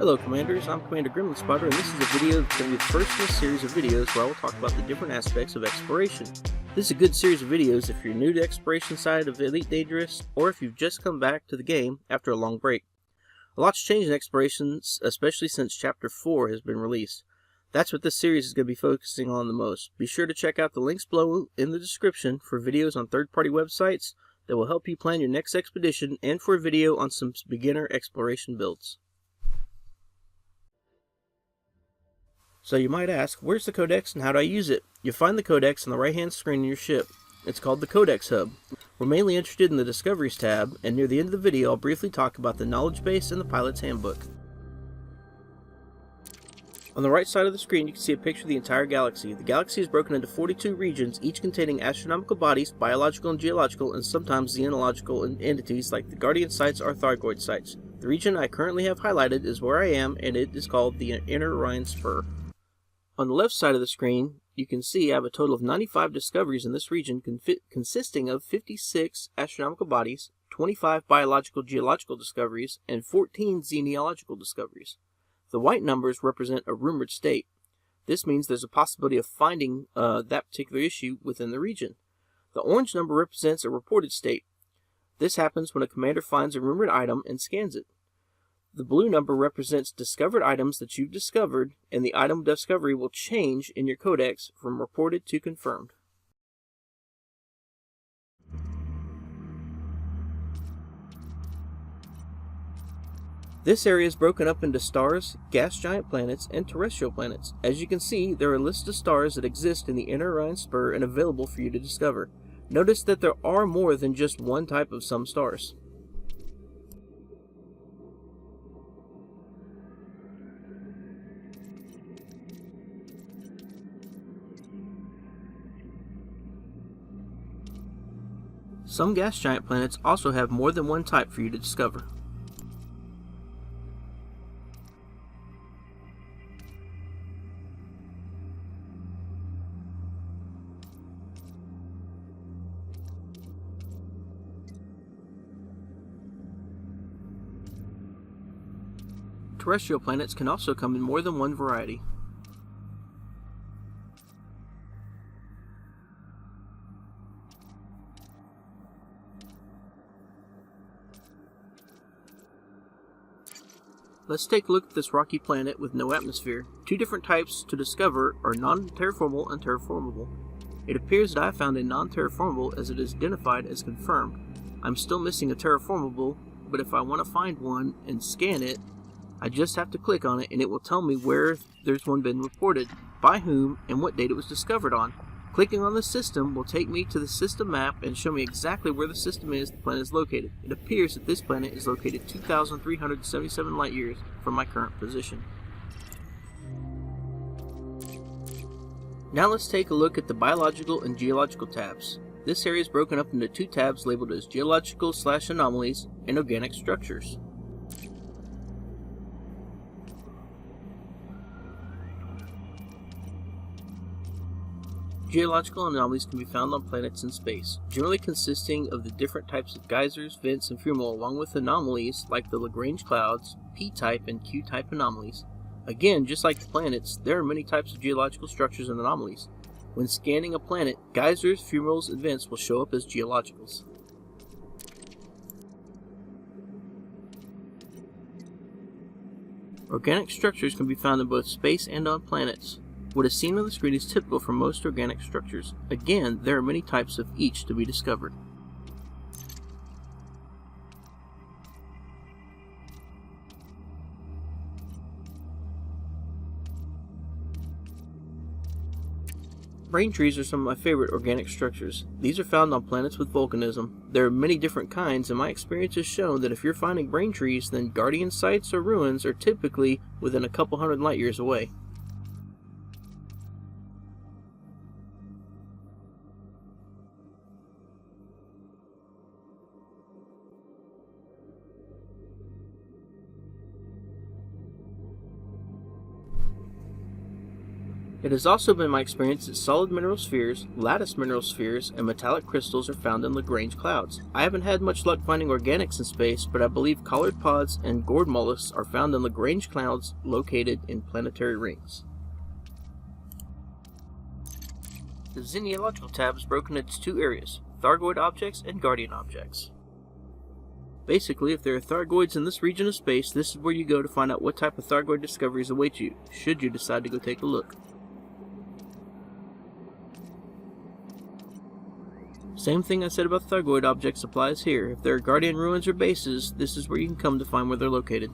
Hello Commanders, I'm Commander GremlinSpotter, and this is a video that's going to be the first in a series of videos where I will talk about the different aspects of exploration. This is a good series of videos if you're new to the exploration side of Elite Dangerous, or if you've just come back to the game after a long break. A lot's changed in explorations, especially since Chapter 4 has been released. That's what this series is going to be focusing on the most. Be sure to check out the links below in the description for videos on third-party websites that will help you plan your next expedition, and for a video on some beginner exploration builds. So you might ask, where's the Codex and how do I use it? You'll find the Codex on the right-hand screen in your ship. It's called the Codex Hub. We're mainly interested in the Discoveries tab, and near the end of the video I'll briefly talk about the Knowledge Base and the Pilot's Handbook. On the right side of the screen you can see a picture of the entire galaxy. The galaxy is broken into 42 regions, each containing astronomical bodies, biological and geological, and sometimes xenological entities like the Guardian Sites or Thargoid Sites. The region I currently have highlighted is where I am, and it is called the Inner Orion Spur. On the left side of the screen, you can see I have a total of 95 discoveries in this region consisting of 56 astronomical bodies, 25 biological geological discoveries, and 14 xenological discoveries. The white numbers represent a rumored state. This means there's a possibility of finding that particular issue within the region. The orange number represents a reported state. This happens when a commander finds a rumored item and scans it. The blue number represents discovered items that you've discovered, and the item discovery will change in your codex from reported to confirmed. This area is broken up into stars, gas giant planets, and terrestrial planets. As you can see, there are a list of stars that exist in the Inner Orion Spur and available for you to discover. Notice that there are more than just one type of some stars. Some gas giant planets also have more than one type for you to discover. Terrestrial planets can also come in more than one variety. Let's take a look at this rocky planet with no atmosphere. Two different types to discover are non-terraformable and terraformable. It appears that I found a non-terraformable as it is identified as confirmed. I'm still missing a terraformable, but if I want to find one and scan it, I just have to click on it and it will tell me where there's one been reported, by whom, and what date it was discovered on. Clicking on the system will take me to the system map and show me exactly where the system is the planet is located. It appears that this planet is located 2,377 light years from my current position. Now let's take a look at the biological and geological tabs. This area is broken up into two tabs labeled as geological/anomalies and organic structures. Geological anomalies can be found on planets in space, generally consisting of the different types of geysers, vents, and fumarole, along with anomalies like the Lagrange clouds, P-type and Q-type anomalies. Again, just like the planets, there are many types of geological structures and anomalies. When scanning a planet, geysers, fumaroles, and vents will show up as geologicals. Organic structures can be found in both space and on planets. What is seen on the screen is typical for most organic structures. Again, there are many types of each to be discovered. Brain trees are some of my favorite organic structures. These are found on planets with volcanism. There are many different kinds, and my experience has shown that if you're finding brain trees, then Guardian Sites or ruins are typically within a couple hundred light years away. It has also been my experience that solid mineral spheres, lattice mineral spheres, and metallic crystals are found in Lagrange clouds. I haven't had much luck finding organics in space, but I believe collared pods and gourd mollusks are found in Lagrange clouds located in planetary rings. The Xenological tab is broken into two areas, Thargoid objects and Guardian objects. Basically, if there are Thargoids in this region of space, this is where you go to find out what type of Thargoid discoveries await you, should you decide to go take a look. Same thing I said about Thargoid objects applies here. If there are Guardian ruins or bases, this is where you can come to find where they're located,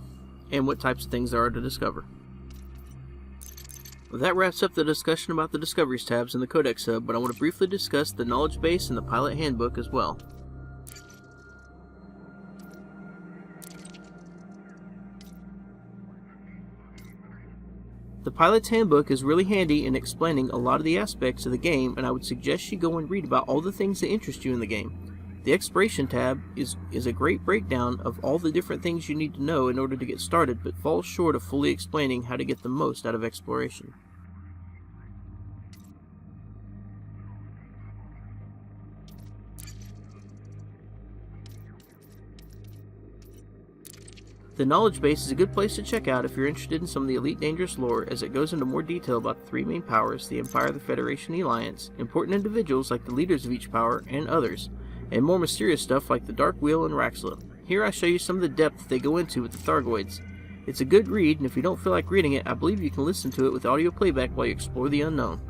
and what types of things there are to discover. Well, that wraps up the discussion about the Discoveries tabs in the Codex Hub, but I want to briefly discuss the Knowledge Base and the Pilot Handbook as well. The Pilot's Handbook is really handy in explaining a lot of the aspects of the game, and I would suggest you go and read about all the things that interest you in the game. The Exploration tab is a great breakdown of all the different things you need to know in order to get started, but falls short of fully explaining how to get the most out of exploration. The Knowledge Base is a good place to check out if you're interested in some of the Elite Dangerous lore, as it goes into more detail about the three main powers, the Empire, the Federation, and the Alliance, important individuals like the leaders of each power, and others, and more mysterious stuff like the Dark Wheel and Raxla. Here I show you some of the depth they go into with the Thargoids. It's a good read, and if you don't feel like reading it, I believe you can listen to it with audio playback while you explore the unknown.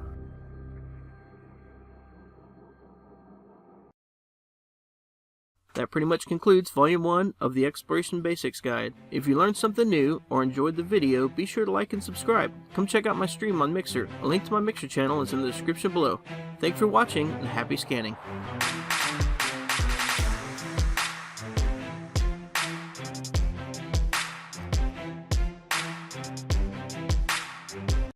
That pretty much concludes Volume 1 of the Exploration Basics Guide. If you learned something new or enjoyed the video, be sure to like and subscribe. Come check out my stream on Mixer. A link to my Mixer channel is in the description below. Thanks for watching and happy scanning.